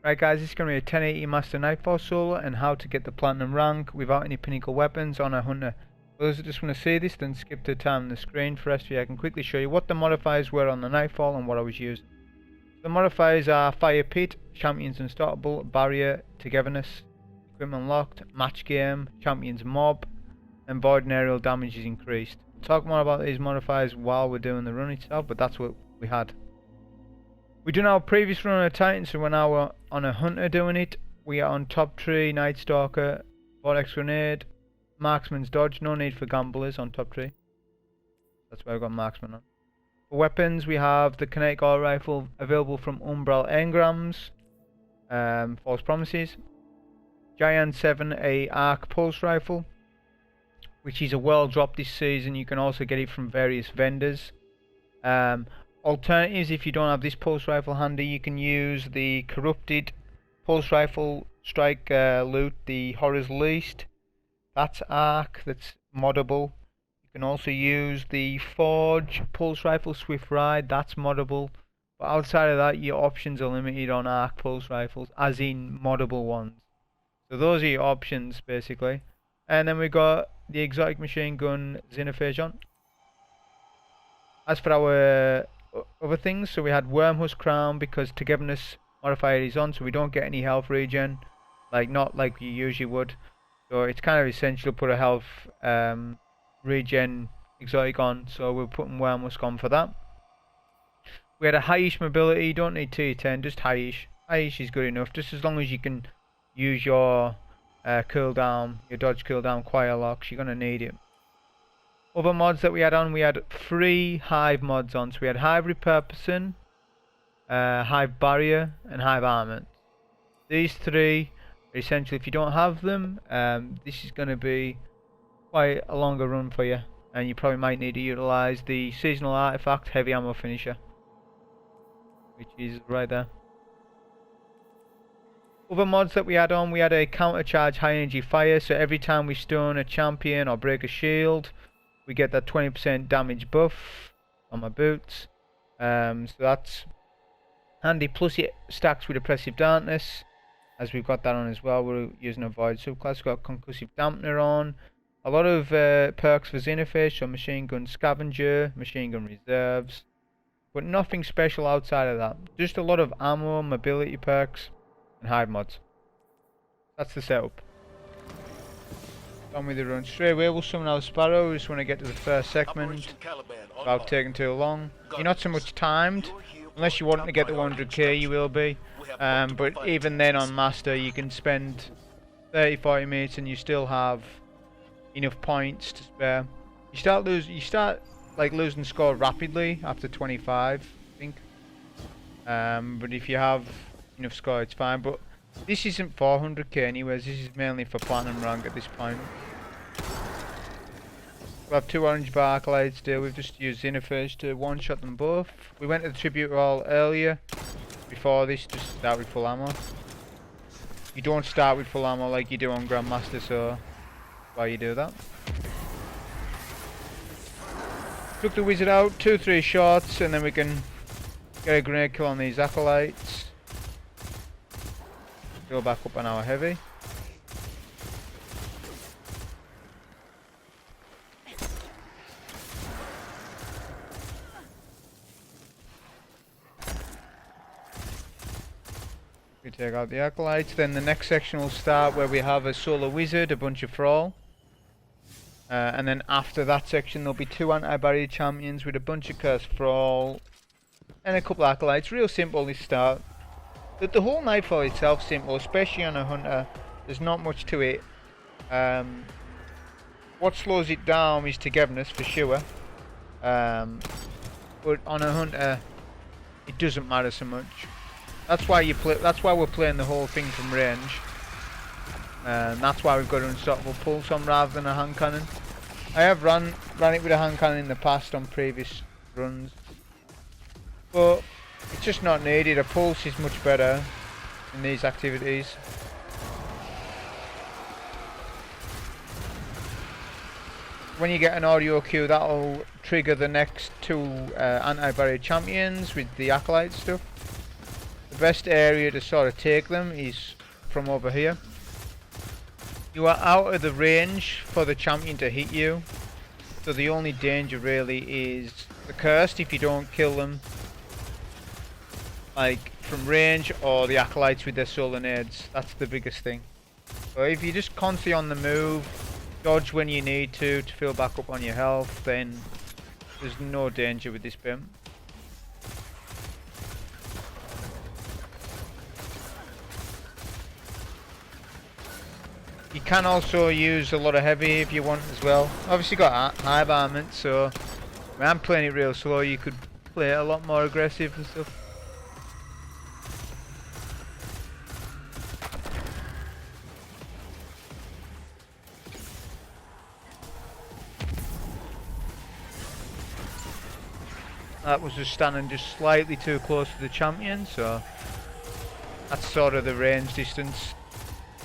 Right guys, this is going to be a 1080 Master Nightfall solo and how to get the Platinum rank without any Pinnacle weapons on a Hunter. For those that just want to see this, then skip to the time on the screen. For the rest of you, I can quickly show you what the modifiers were on the Nightfall and what I was using. The modifiers are Fire Pit, Champions Unstoppable, Barrier, Togetherness, Equipment Locked, Match Game, Champions Mob, and Void and Aerial Damage is increased. I'll talk more about these modifiers while we're doing the run itself, but that's what we had. We done our previous run on a Titan, so we're now on a Hunter doing it. We are on top tree, Nightstalker, Vortex Grenade, Marksman Dodge, no need for gamblers on top tree. That's why I've got Marksman on. For weapons, we have the kinetic auto rifle available from Umbral Engrams, False Promises. Jian 7, a arc pulse rifle, which is a world drop this season. You can also get it from various vendors. Alternatives, if you don't have this pulse rifle handy, you can use the corrupted pulse rifle strike loot, the Horror's Least. That's arc, that's moddable. You can also use the Forge pulse rifle Swift Ride, that's moddable. But outside of that, your options are limited on arc pulse rifles, as in moddable ones. So those are your options basically. And then we got the exotic machine gun Xenophage on. As for our other things, so we had Wormhusk crown because Togetherness modifier is on, so we don't get any health regen, not like you usually would. So it's kind of essential to put a health regen exotic on, so we're putting Wormhusk on for that. We had a highish mobility, you don't need T10, just highish. Highish is good enough, just as long as you can use your cooldown, your dodge cooldown quite locks, you're going to need it. Other mods that we had on, we had 3 Hive mods on. So we had Hive Repurposing, Hive Barrier, and Hive Armament. These 3 are essential. If you don't have them, this is going to be quite a longer run for you. And you probably might need to utilise the Seasonal Artifact Heavy Ammo Finisher, which is right there. Other mods that we had on, we had a Countercharge High Energy Fire. So every time we stun a champion or break a shield, we get that 20% damage buff on my boots, so that's handy. Plus it stacks with Oppressive Darkness, as we've got that on as well. We're using a Void subclass. We've got Concussive Dampener on. A lot of perks for Xenophage, so Machine Gun Scavenger, Machine Gun Reserves, but nothing special outside of that. Just a lot of ammo, mobility perks, and Hive mods. That's the setup. On with the run. Straight away we'll summon our Sparrow. We just want to get to the first segment without taking too long. You're not so much timed, unless you want to get the 100k you will be, but even then on Master you can spend 30-40 minutes and you still have enough points to spare. You start losing score rapidly after 25 I think, but if you have enough score it's fine. But this isn't 400k anyways, this is mainly for Platinum rank at this point. We have 2 orange bar acolytes still. We've just used Xenophage to one-shot them both. We went to the Tribute Hall earlier, before this, just start with full ammo. You don't start with full ammo like you do on Grandmaster, so that's why you do that. Took the wizard out, 2-3 shots, and then we can get a grenade kill on these acolytes. Go back up on our heavy. We take out the acolytes, then the next section will start where we have a solo wizard, a bunch of thrall. And then after that section there'll be 2 anti-barrier champions with a bunch of cursed thrall and a couple of acolytes. Real simple this start. The whole Nightfall itself simple, especially on a Hunter. There's not much to it. What slows it down is Togetherness for sure. But on a Hunter, it doesn't matter so much. That's why we're playing the whole thing from range. That's why we've got an Unstoppable Pulse on rather than a hand cannon. I have ran it with a hand cannon in the past on previous runs, but it's just not needed. A pulse is much better in these activities. When you get an audio cue, that'll trigger the next 2 anti-barrier champions with the acolyte stuff. The best area to sort of take them is from over here. You are out of the range for the champion to hit you, so the only danger really is the cursed if you don't kill them, like from range, or the acolytes with their solar nades. That's the biggest thing. So if you're just constantly on the move, dodge when you need to fill back up on your health, then there's no danger with this bit. You can also use a lot of heavy if you want as well. Obviously got hive armament, so when I'm playing it real slow, you could play it a lot more aggressive and stuff. That was just standing just slightly too close to the champion, so that's sort of the range distance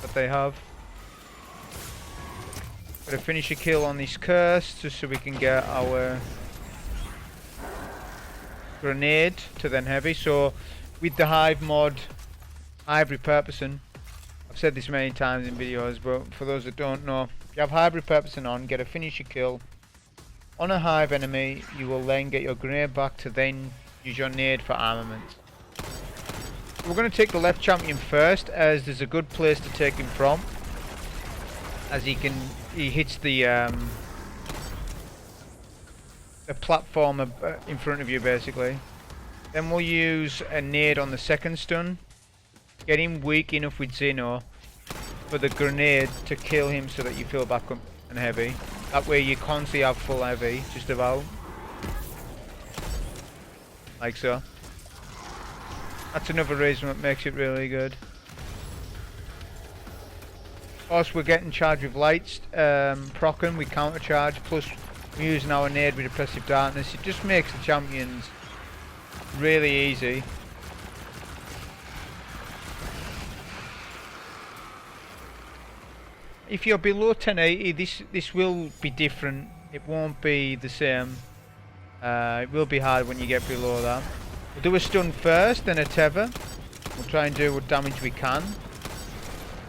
that they have. Gotta finish a kill on this curse just so we can get our grenade to then heavy. So with the hive mod, hive repurposing, I've said this many times in videos, but for those that don't know, if you have hive repurposing on, get a finish a kill on a hive enemy, you will then get your grenade back to then use your nade for armament. We're going to take the left champion first, as there's a good place to take him from, as he hits the platform in front of you basically. Then we'll use a nade on the second stun, get him weak enough with Xeno for the grenade to kill him so that you fill back up and heavy. That way you constantly have full heavy, just about. Like so. That's another reason that makes it really good. Of course we're getting charged with lights, proccing, we counter charge, plus we're using our nade with Oppressive Darkness. It just makes the champions really easy. If you're below 1080, this will be different. It won't be the same. It will be hard when you get below that. We'll do a stun first, then a tether. We'll try and do what damage we can.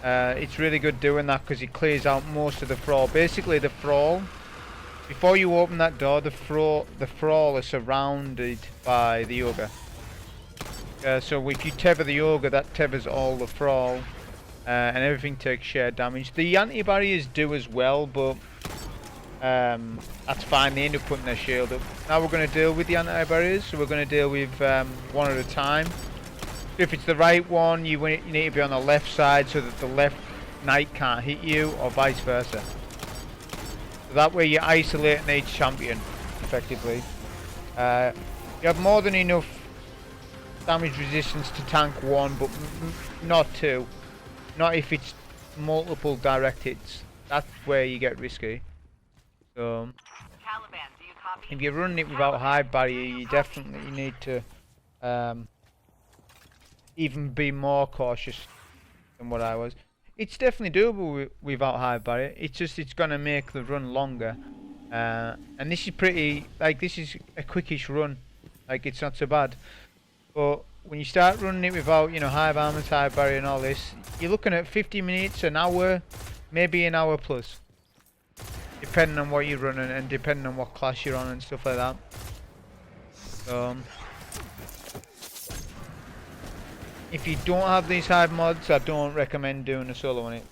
It's really good doing that because it clears out most of the thrall. Basically the thrall, before you open that door, the thrall is surrounded by the ogre. So if you tether the ogre, that tethers all the thrall. And everything takes shared damage. The anti-barriers do as well, but that's fine. They end up putting their shield up. Now we're going to deal with the anti-barriers, so we're going to deal with one at a time. If it's the right one, you need to be on the left side so that the left knight can't hit you, or vice versa. So that way you're isolating each champion, effectively. You have more than enough damage resistance to tank one, but not two. Not if it's multiple direct hits. That's where you get risky. So if you're running it without hive barrier, you definitely need to even be more cautious than what I was. It's definitely doable without hive barrier. It's just it's gonna make the run longer. And this is pretty, like, this is a quickish run. Like, it's not so bad. But when you start running it without, you know, hive armor, hive barrier and all this, you're looking at 50 minutes, an hour, maybe an hour plus. Depending on what you're running and depending on what class you're on and stuff like that. So, if you don't have these hive mods, I don't recommend doing a solo on it.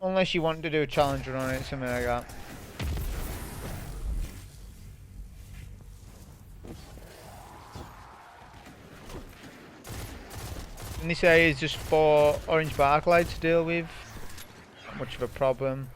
Unless you want to do a challenger on it, something like that. And this area is just 4 orange bark lights to deal with. Not much of a problem.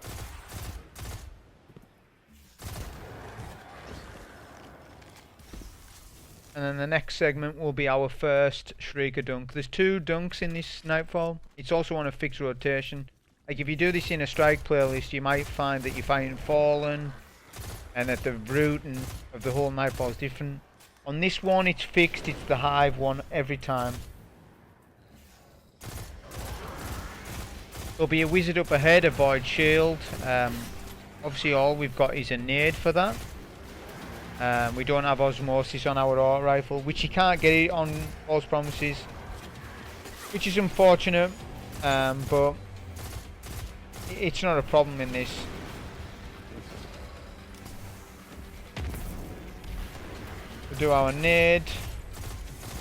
And then the next segment will be our first Shrieker dunk. There's 2 dunks in this Nightfall. It's also on a fixed rotation. Like, if you do this in a strike playlist, you might find that you're fighting Fallen and that the routing of the whole Nightfall is different. On this one, it's fixed. It's the hive one every time. There'll be a wizard up ahead, a void shield. Obviously all we've got is a nade for that. We don't have osmosis on our auto rifle, which you can't get it on false promises. which is unfortunate, but it's not a problem in this. We'll do our nade.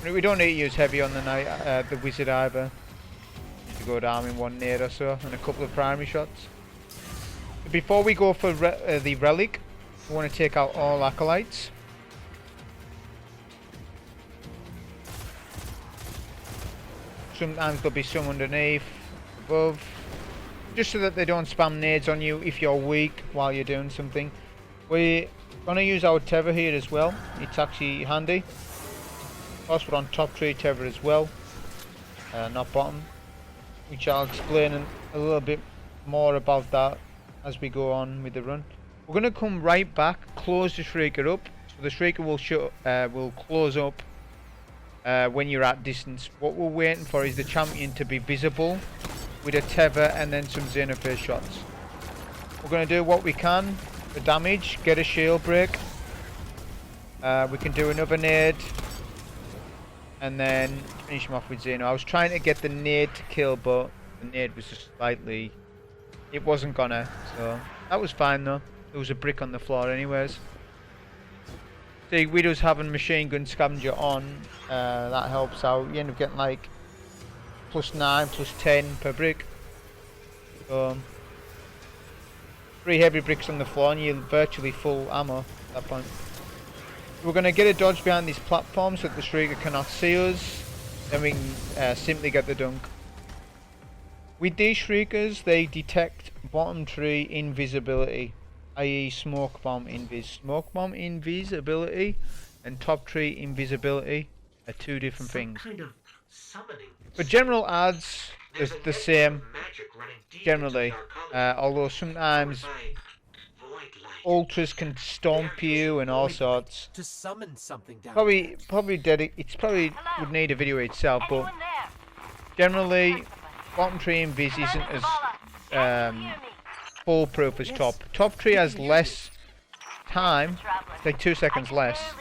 We don't need to use heavy on the wizard either. To go down in one nade or so, and a couple of primary shots. Before we go for the relic, we want to take out all acolytes. Sometimes there'll be some underneath, above, just so that they don't spam nades on you if you're weak while you're doing something. We're going to use our tether here as well. It's actually handy. Of course, we're on top tree tether as well, not bottom, which I'll explain a little bit more about that as we go on with the run. We're going to come right back, close the Shrieker up, so the Shrieker will close up when you're at distance. What we're waiting for is the champion to be visible with a tether and then some Xenophage shots. We're going to do what we can for damage, get a shield break. We can do another nade and then finish him off with Xeno. I was trying to get the nade to kill, but the nade was just slightly... It wasn't gonna, so that was fine though. There was a brick on the floor anyways. See, we just having machine gun scavenger on, that helps out. You end up getting like +9, +10 per brick. So 3 heavy bricks on the floor and you're virtually full ammo at that point. We're going to get a dodge behind this platform so that the Shrieker cannot see us. Then we can simply get the dunk. With these Shriekers, they detect bottom tree invisibility, i.e. smoke bomb invis. Smoke bomb invisibility and top tree invisibility are two different things. Kind of but general adds is the same generally, although sometimes ultras can stomp you and all sorts. To summon something down. Probably would need a video itself, but generally bottom tree invis isn't as foolproof as top. Top tree has less time, it's like 2 seconds less,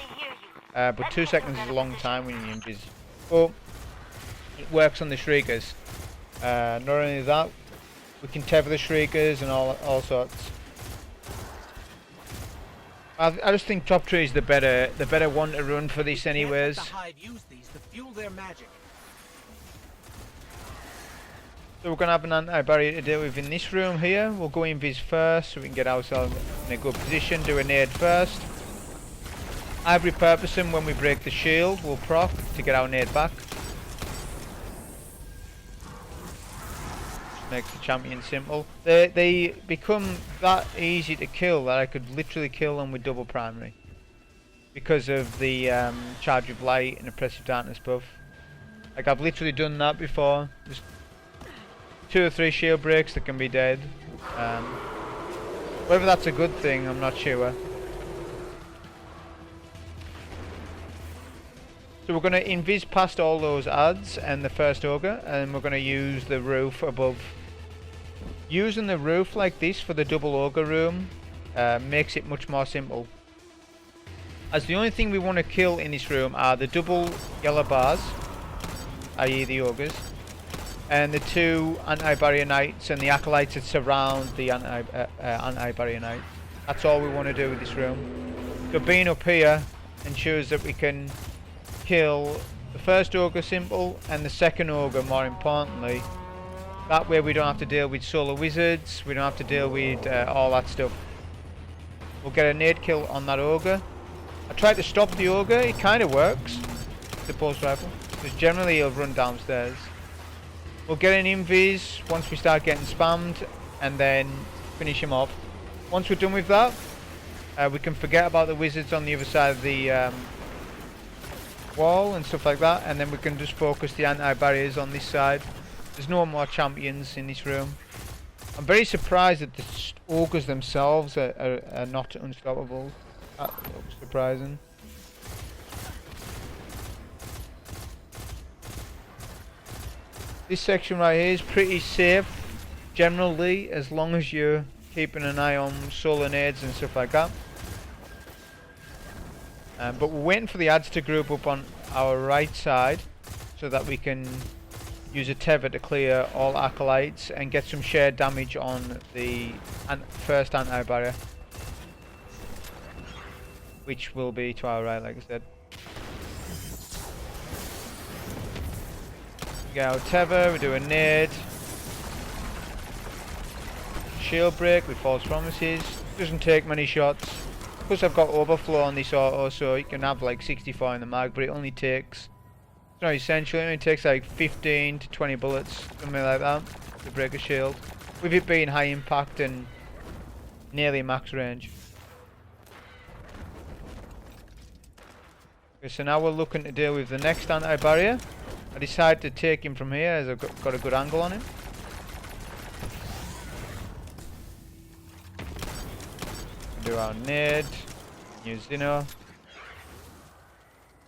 but 2 seconds is a long time when you invis. But it works on the Shriekers. Not only that, we can tether the Shriekers and all sorts. I just think top tree is the better one to run for this anyways. So we're going to have an anti-barrier to deal with in this room here. We'll go invis first so we can get ourselves in a good position. Do a nade first. I repurpose them when we break the shield. We'll proc to get our nade back. Just makes the champion simple. They become that easy to kill that I could literally kill them with double primary. Because of the charge of light and oppressive darkness buff. Like I've literally done that before. Just 2 or 3 shield breaks that can be dead. Whether that's a good thing, I'm not sure. So we're going to invis past all those adds and the first ogre, and we're going to use the roof above. Using the roof like this for the double ogre room makes it much more simple. As the only thing we want to kill in this room are the double yellow bars, i.e. the ogres, and the 2 anti-barrier knights and the acolytes that surround the anti-barrier knight. That's all we want to do with this room. So being up here ensures that we can kill the first ogre simple and the second ogre more importantly. That way we don't have to deal with solar wizards, we don't have to deal with all that stuff. We'll get a nade kill on that ogre. I tried to stop the ogre, it kind of works, the pulse rifle, because generally he'll run downstairs. We'll get an invis once we start getting spammed and then finish him off. Once we're done with that, we can forget about the wizards on the other side of the wall and stuff like that, and then we can just focus the anti-barriers on this side. There's no more champions in this room. I'm very surprised that the ogres themselves are not unstoppable. That looks surprising. This section right here is pretty safe generally, as long as you're keeping an eye on solar nades and stuff like that. But we're waiting for the adds to group up on our right side so that we can use a tether to clear all acolytes and get some shared damage on the first anti-barrier, which will be to our right, like I said. We get our tether, we do a nade, shield break with false promises. Doesn't take many shots. Plus I've got overflow on this auto, so you can have like 64 in the mag, but it only takes, it's not essential, it only takes like 15 to 20 bullets, something like that, to break a shield, with it being high impact and nearly max range. Okay, so now we're looking to deal with the next anti-barrier. I decided to take him from here as I've got a good angle on him. Do our nade, use Xeno.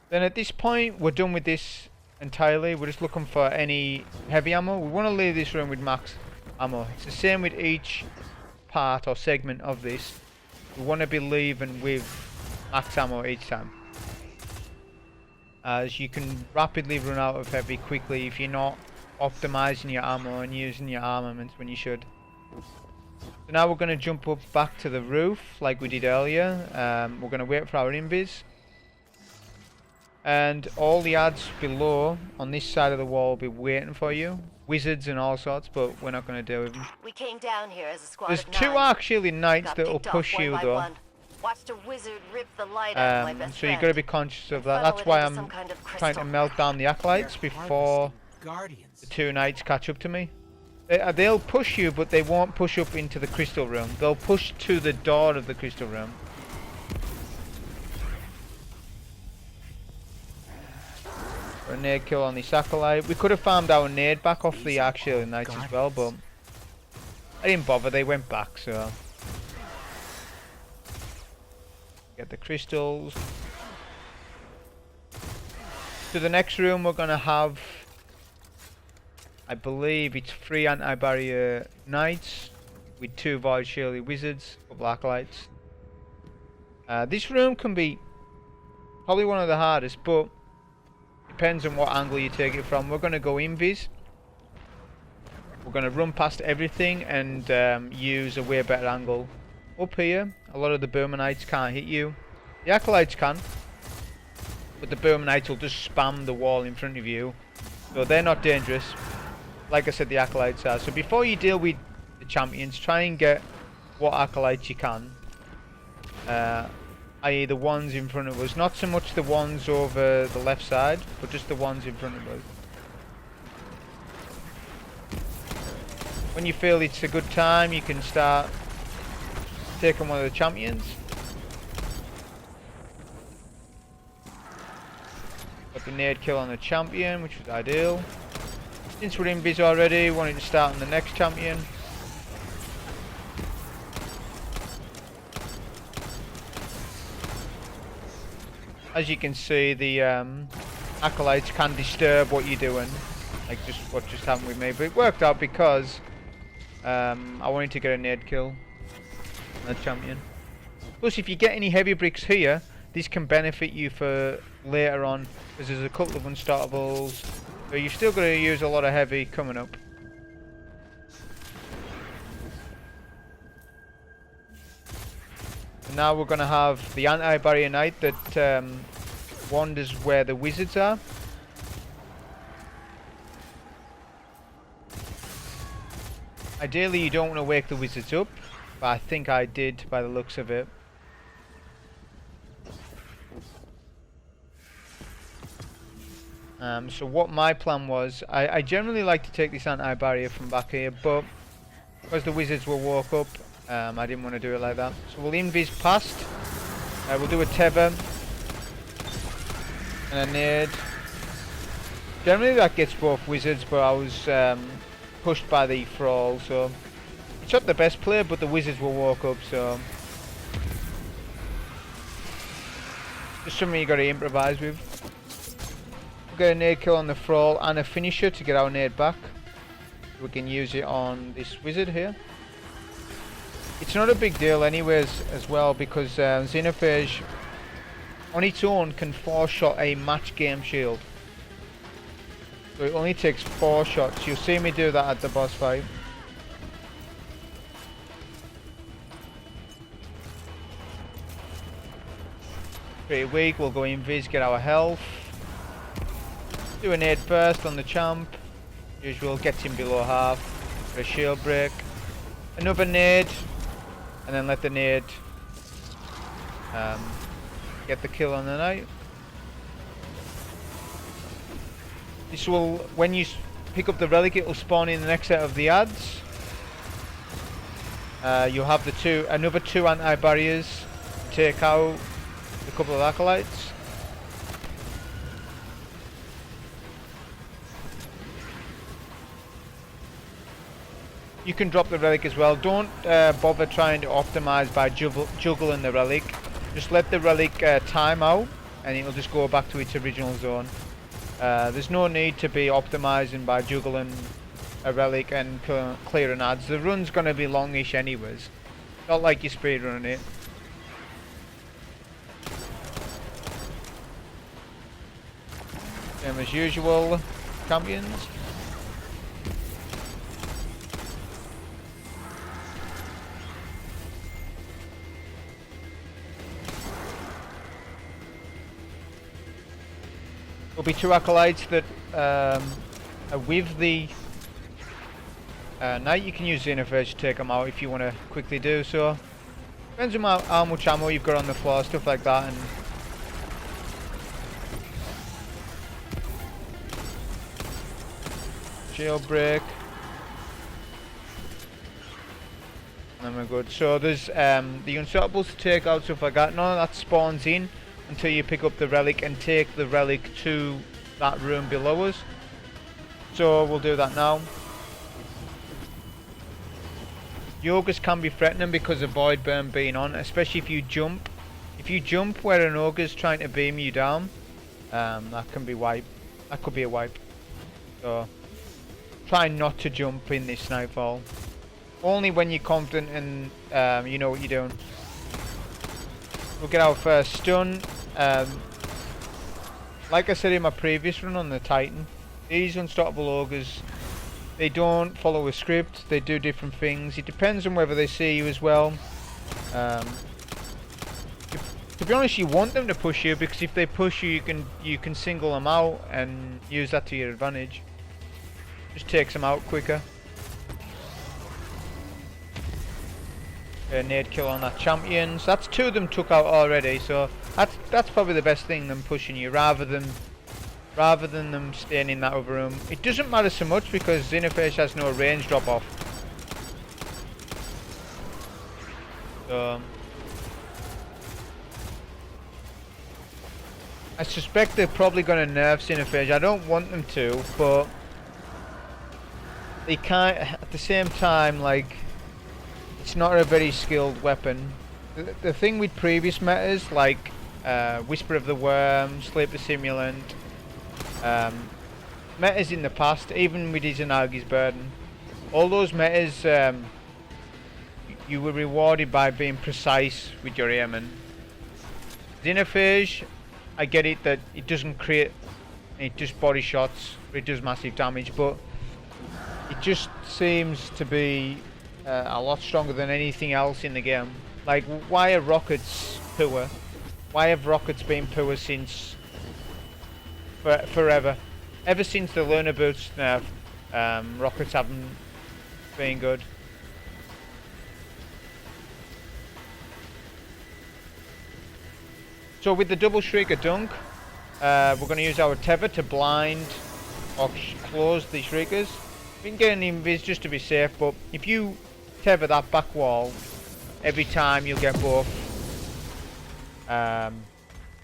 Then at this point we're done with this entirely. We're just looking for any heavy ammo. We want to leave this room with max ammo. It's the same with each part or segment of this. We want to be leaving with max ammo each time, as you can rapidly run out of heavy quickly if you're not optimizing your ammo and using your armaments when you should. So now we're going to jump up back to the roof like we did earlier. We're going to wait for our invis. And all the ads below on this side of the wall will be waiting for you. Wizards and all sorts, but we're not going to deal with them. We came down here as a squad There's of 2 9. actually knights that will push you though. Watched a wizard rip the light out of my best so you've got to be conscious of that. Funnel That's it why into I'm some kind of trying to crystal. melt down the acolytes before the 2 knights catch up to me. They'll push you, but they won't push up into the crystal room. They'll push to the door of the crystal room. A nade kill on the acolyte. We could have farmed our nade back off the actual knights as well, but I didn't bother. They went back, so get the crystals. To the next room, we're gonna have, I believe it's 3 anti-barrier knights with 2 void shielded wizards, couple acolytes. This room can be probably one of the hardest, but depends on what angle you take it from. We're going to go invis. We're going to run past everything and use a way better angle. Up here, a lot of the Boomer Knights can't hit you. The acolytes can, but the Boomer Knights will just spam the wall in front of you. So they're not dangerous. Like I said, the acolytes are. So before you deal with the champions, try and get what acolytes you can. I.e. the ones in front of us. Not so much the ones over the left side, but just the ones in front of us. When you feel it's a good time, you can start taking one of the champions. Got the nade kill on the champion, which was ideal. Since we're invis already, wanted to start on the next champion. As you can see, the acolytes can disturb what you're doing, like just what just happened with me. But it worked out because I wanted to get a nade kill on the champion. Plus, if you get any heavy bricks here, this can benefit you for later on, because there's a couple of unstartables. So you're still going to use a lot of heavy coming up. Now we're going to have the anti-barrier knight that wanders where the wizards are. Ideally you don't want to wake the wizards up, but I think I did by the looks of it. So what my plan was, I generally like to take this anti-barrier from back here, but because the wizards were woke up, I didn't want to do it like that. So we'll invis past. We'll do a tether and a nade. Generally that gets both wizards, but I was pushed by the thrall, so it's not the best play, but the wizards were woke up, so just something you got to improvise with. We'll get a nade kill on the thrall and a finisher to get our nade back. We can use it on this wizard here. It's not a big deal anyways as well, because Xenophage on its own can 4-shot a match game shield. So it only takes 4 shots. You'll see me do that at the boss fight. Pretty weak, we'll go invis, get our health. Do a nade first on the champ. Usual, gets him below half. For a shield break. Another nade. And then let the nade get the kill on the knight. This will, when you pick up the relic, it will spawn in the next set of the ads. You'll have another two anti-barriers to take out a couple of acolytes. You can drop the relic as well. Don't bother trying to optimize by juggling the relic. Just let the relic time out and it'll just go back to its original zone. There's no need to be optimizing by juggling a relic and clearing ads. The run's going to be longish anyways. Not like you're speedrunning it. Same as usual, champions. There'll be 2 acolytes that are with the knight. You can use Xenophage to take them out if you want to quickly do so. Depends on how much ammo you've got on the floor, stuff like that. And shield break. And we're good. So there's the unstopables to take out, stuff like that. None of that spawns in until you pick up the relic and take the relic to that room below us. So we'll do that now. The ogres can be threatening because of void burn being on, especially if you jump. If you jump where an ogre's trying to beam you down, that can be wipe. That could be a wipe. So try not to jump in this Nightfall. Only when you're confident and you know what you're doing. We'll get our first stun. Like I said in my previous run on the Titan, these unstoppable ogres, they don't follow a script, they do different things. It depends on whether they see you as well. To be honest, you want them to push you, because if they push you, you can single them out and use that to your advantage. Just takes them out quicker. Nade kill on that champion. So that's 2 of them took out already. So that's probably the best thing, them pushing you rather than them staying in that other room. It doesn't matter so much because Xenophage has no range drop off. So I suspect they're probably going to nerf Xenophage. I don't want them to, but they can't at the same time. Like, it's not a very skilled weapon. The thing with previous metas, like Whisper of the Worm, Sleep the Simulant, metas in the past, even with Izanagi's Burden, all those metas, you were rewarded by being precise with your aiming. Xenophage, I get it that it doesn't create, it just body shots, it does massive damage, but it just seems to be a lot stronger than anything else in the game. Like, why are rockets poor? Why have rockets been poor since forever? Ever since the Lunar Boots nerf, rockets haven't been good. So with the double Shrieker dunk, we're going to use our tether to blind or close the Shriekers. We can get an invis just to be safe, but if you tether that back wall, every time you'll get both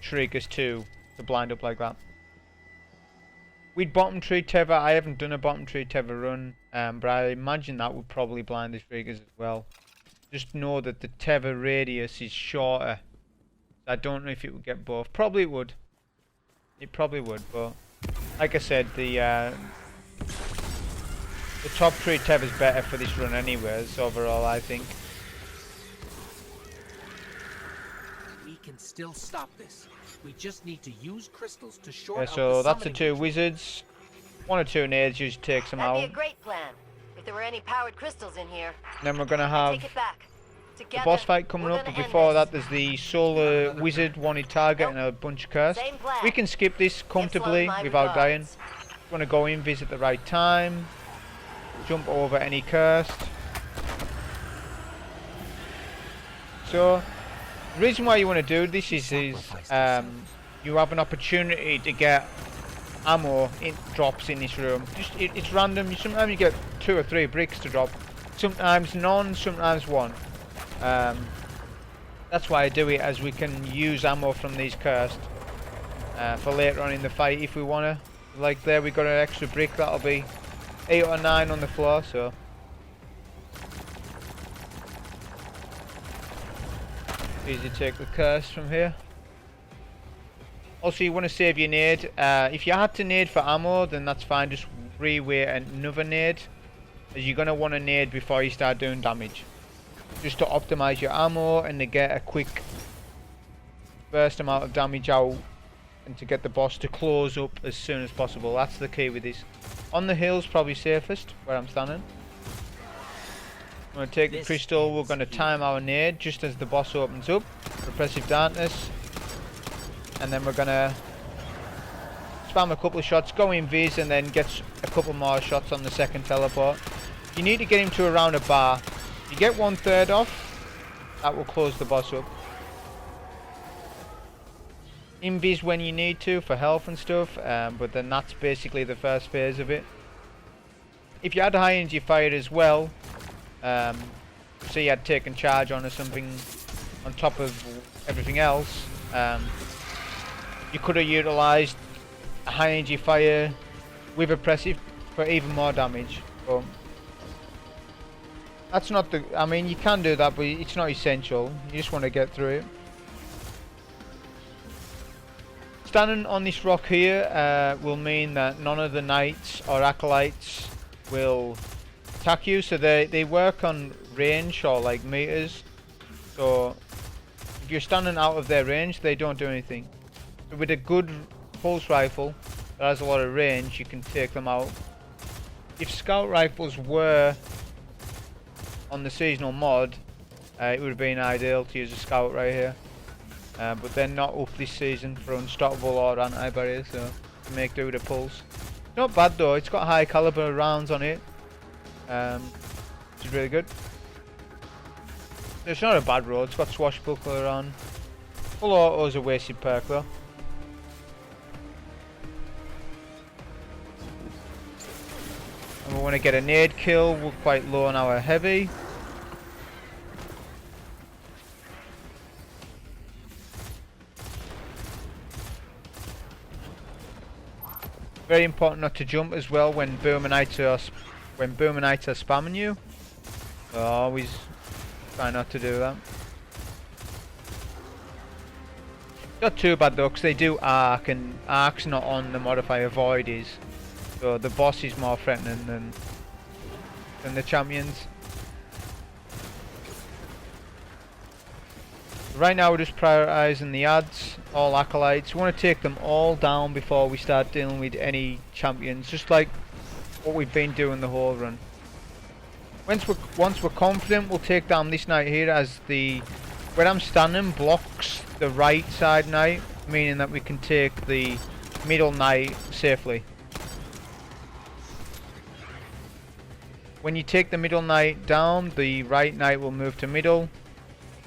Shriekers to blind up like that. With bottom tree tether, I haven't done a bottom tree tether run, but I imagine that would probably blind the Shriekers as well. Just know that the tether radius is shorter. I don't know if it would get both. Probably it would. It probably would, but like I said, the top tree tether is better for this run anyways, overall, I think. We can still stop this. We just need to use crystals to short out So the that's the summoning 2 wizards. 1 or 2 nades just takes them That'd out. be a great plan. If there were any powered crystals in here. And then we're gonna I have take it back. the Together, boss fight coming we're up, but gonna end before this. that there's the solar wizard wanted target and a bunch of cursed. Same plan. We can skip this comfortably my without dying. regards. Want to go in, visit the right time, jump over any cursed. So the reason why you want to do this is you have an opportunity to get ammo in drops in this room. Just it's random. Sometimes you get 2 or 3 bricks to drop, sometimes none, sometimes 1. That's why I do it, as we can use ammo from these cursed for later on in the fight if we wanna. Like there, we got an extra brick. That'll be 8 or 9 on the floor. So easy to take the curse from here. Also, you want to save your nade. If you had to nade for ammo, then that's fine. Just re-weight another nade, as you're gonna want to nade before you start doing damage, just to optimize your ammo and to get a quick burst amount of damage out, and to get the boss to close up as soon as possible. That's the key with this. On the hill's probably safest, where I'm standing. I'm going to take the crystal. We're going to time our nade just as the boss opens up. Oppressive Darkness. And then we're going to spam a couple of shots, go in Viz, and then get a couple more shots on the second teleport. You need to get him to around a bar. If you get 1/3 off, that will close the boss up. Invis when you need to for health and stuff, but then that's basically the first phase of it. If you had high energy fire as well, say you had taken charge on or something on top of everything else, you could have utilised a high energy fire with oppressive for even more damage. But that's not the, I mean, you can do that, but it's not essential. You just want to get through it. Standing on this rock here will mean that none of the knights or acolytes will attack you, so they work on range or like meters. So if you're standing out of their range, they don't do anything. So with a good pulse rifle that has a lot of range, you can take them out. If scout rifles were on the seasonal mod, it would have been ideal to use a scout right here. But they're not up this season for unstoppable or anti-barrier, so to make do with a pulse. Not bad though, it's got high caliber rounds on it, which is really good. It's not a bad road, it's got swashbuckler on. Full auto is a wasted perk though. And we want to get a nade kill. We're quite low on our heavy. Very important not to jump as well when Boomenites are spamming you. So always try not to do that. Not too bad though, because they do arc, and arc's not on the modifier, void is. So the boss is more threatening than the champions. Right now we're just prioritising the ads, all acolytes. We want to take them all down before we start dealing with any champions, just like what we've been doing the whole run. Once we're confident, we'll take down this knight here, as the where I'm standing blocks the right side knight, meaning that we can take the middle knight safely. When you take the middle knight down, the right knight will move to middle.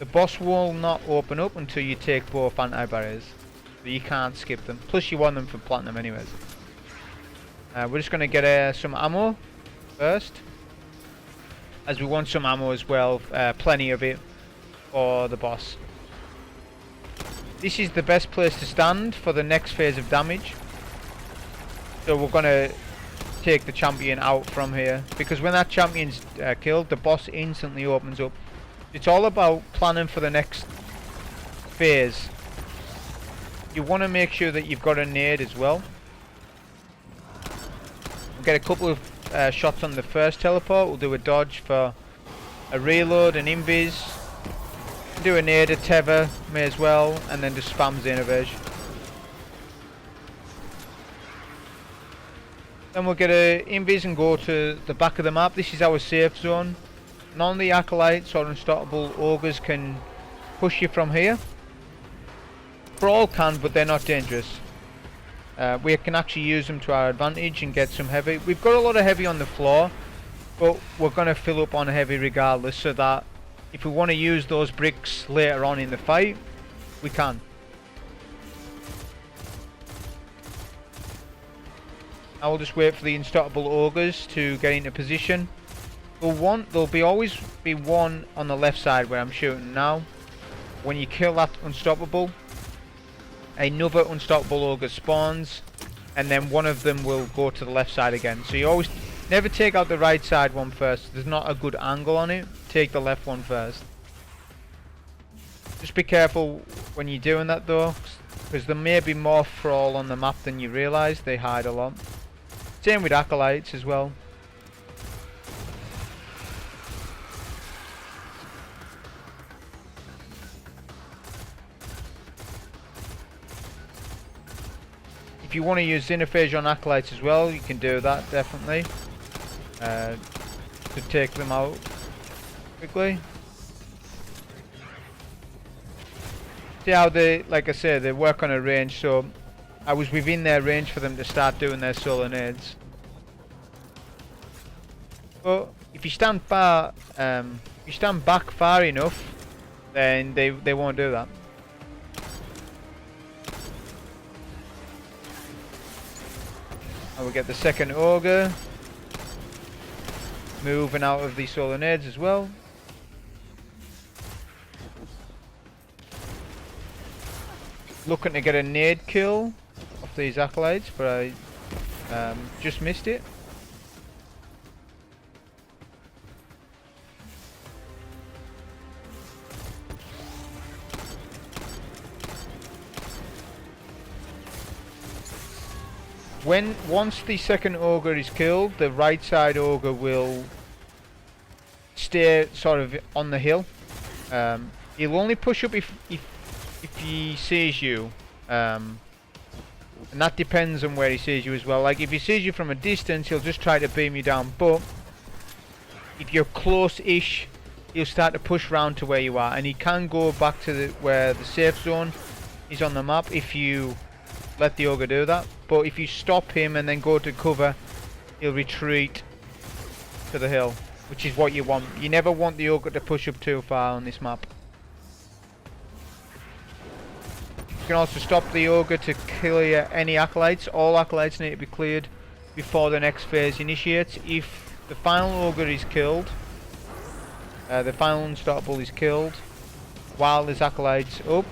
The boss will not open up until you take both anti-barriers, so you can't skip them. Plus you want them for platinum anyways. We're just going to get some ammo first, as we want some ammo as well, plenty of it for the boss. This is the best place to stand for the next phase of damage. So we're going to take the champion out from here, because when that champion's killed, the boss instantly opens up. It's all about planning for the next phase. You want to make sure that you've got a nade as well. We'll get a couple of shots on the first teleport. We'll do a dodge for a reload, an invis. Do a nade, a tether, may as well, and then just spam Xenophage. Then we'll get a invis and go to the back of the map. This is our safe zone. None of the acolytes or unstoppable ogres can push you from here. Brawl can, but they're not dangerous. We can actually use them to our advantage and get some heavy. We've got a lot of heavy on the floor, but we're going to fill up on heavy regardless, so that if we want to use those bricks later on in the fight, we can. I will just wait for the unstoppable ogres to get into position. There'll always be one on the left side where I'm shooting now. When you kill that unstoppable, another unstoppable ogre spawns, and then one of them will go to the left side again. So you always never take out the right side one first. There's not a good angle on it. Take the left one first. Just be careful when you're doing that though, because there may be more thrall on the map than you realise. They hide a lot. Same with acolytes as well. If you want to use Xenophage on acolytes as well, you can do that definitely. To take them out quickly. See how they, like I say, they work on a range, so I was within their range for them to start doing their solar nades. But if you stand back far enough, then they won't do that. And we get the second ogre moving out of the solar nades as well. Looking to get a nade kill off these acolytes, but I just missed it. Once the second ogre is killed, the right side ogre will stay sort of on the hill. He'll only push up if he sees you, and that depends on where he sees you as well. Like if he sees you from a distance, he'll just try to beam you down, but if you're close-ish, he'll start to push round to where you are, and he can go back to where the safe zone is on the map if you let the ogre do that. But if you stop him and then go to cover, he'll retreat to the hill, which is what you want. You never want the ogre to push up too far on this map. You can also stop the ogre to clear any acolytes. All acolytes need to be cleared before the next phase initiates. If the final ogre is killed, the final unstoppable is killed while there's acolytes up,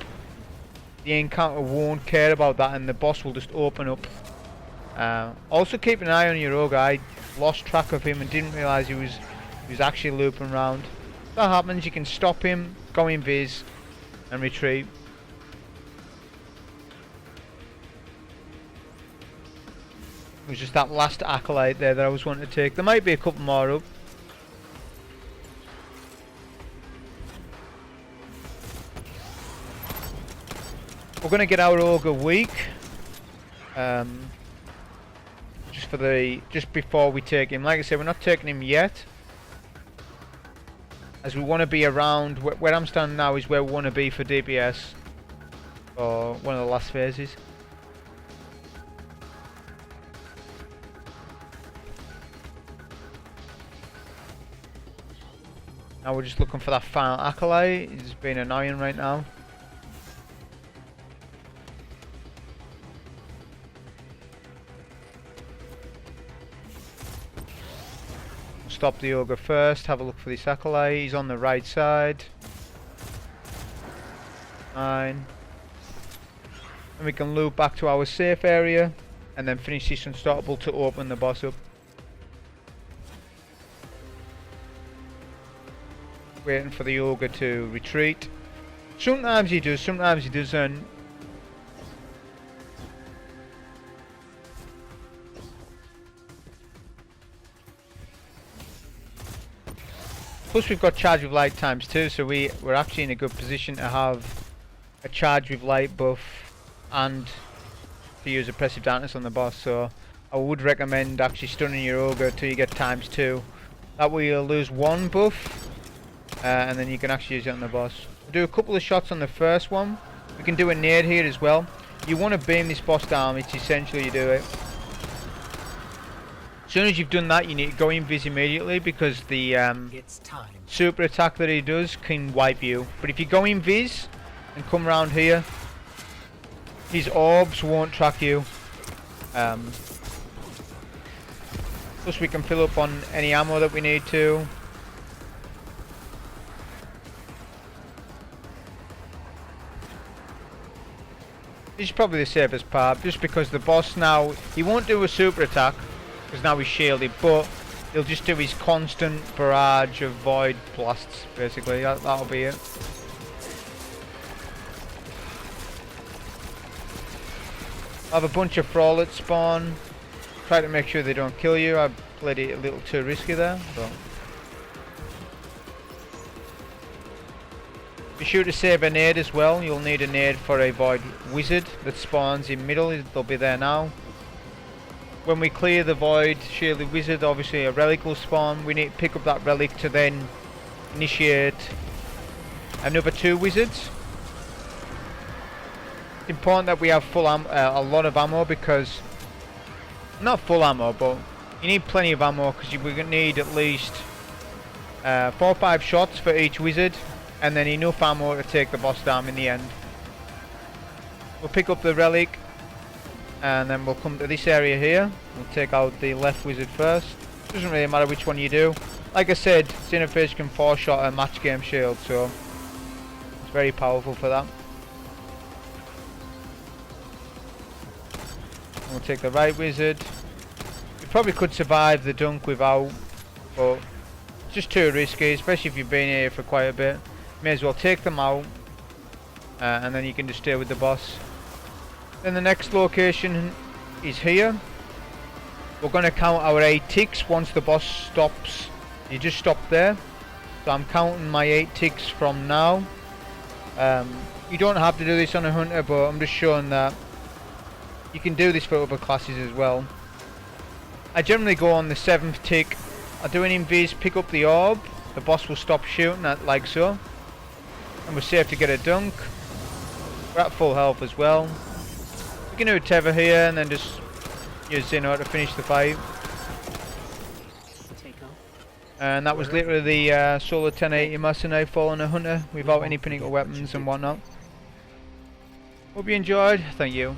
the encounter won't care about that and the boss will just open up. Also keep an eye on your ogre. I lost track of him and didn't realise he was actually looping around. If that happens, you can stop him, go invis and retreat. It was just that last acolyte there that I was wanting to take. There might be a couple more up. We're going to get our ogre weak, just before we take him. Like I said, we're not taking him yet, as we want to be around where I'm standing now is where we want to be for DPS, or one of the last phases. Now we're just looking for that final acolyte. It's been annoying right now. Stop the ogre first, have a look for this acolyte. He's on the right side. Fine. And we can loop back to our safe area and then finish this unstoppable to open the boss up. Waiting for the ogre to retreat. Sometimes he does, sometimes he doesn't. Plus we've got charge with light times 2, so we're actually in a good position to have a charge with light buff and to use Oppressive Darkness on the boss, so I would recommend actually stunning your ogre till you get ×2. That way you'll lose 1 buff, and then you can actually use it on the boss. Do a couple of shots on the first one. We can do a nade here as well. You want to beam this boss down, it's essential you do it. As soon as you've done that, you need to go invis immediately, because the It's time. super attack that he does can wipe you. But if you go invis and come around here, his orbs won't track you. Plus we can fill up on any ammo that we need to. This is probably the safest part, just because the boss now, he won't do a super attack, because now he's shielded, but he'll just do his constant barrage of void blasts, basically. That'll be it. I have a bunch of frauds spawn. Try to make sure they don't kill you. I played it a little too risky there, but be sure to save a nade as well. You'll need a nade for a void wizard that spawns in middle. They'll be there now. When we clear the void shielded wizard, obviously a relic will spawn. We need to pick up that relic to then initiate another 2 wizards. It's important that we have full a lot of ammo, because not full ammo, but you need plenty of ammo, because we're going to need at least 4 or 5 shots for each wizard, and then enough ammo to take the boss down in the end. We'll pick up the relic, and then we'll come to this area here. We'll take out the left wizard first. Doesn't really matter which one you do. Like I said, Xenophage can 4-shot a match game shield, so it's very powerful for that. We'll take the right wizard. You probably could survive the dunk without, but it's just too risky, especially if you've been here for quite a bit. May as well take them out, and then you can just stay with the boss. Then the next location is here. We're going to count our 8 ticks once the boss stops. You just stop there. So I'm counting my 8 ticks from now. You don't have to do this on a hunter, but I'm just showing that you can do this for other classes as well. I generally go on the 7th tick. I do an invis, pick up the orb. The boss will stop shooting, like so. And we're safe to get a dunk. We're at full health as well. We can do a tether here and then just use Xeno to finish the fight. And that was literally the solo 1080 Master Nightfall on a hunter without any pinnacle weapons and whatnot. Hope you enjoyed. Thank you.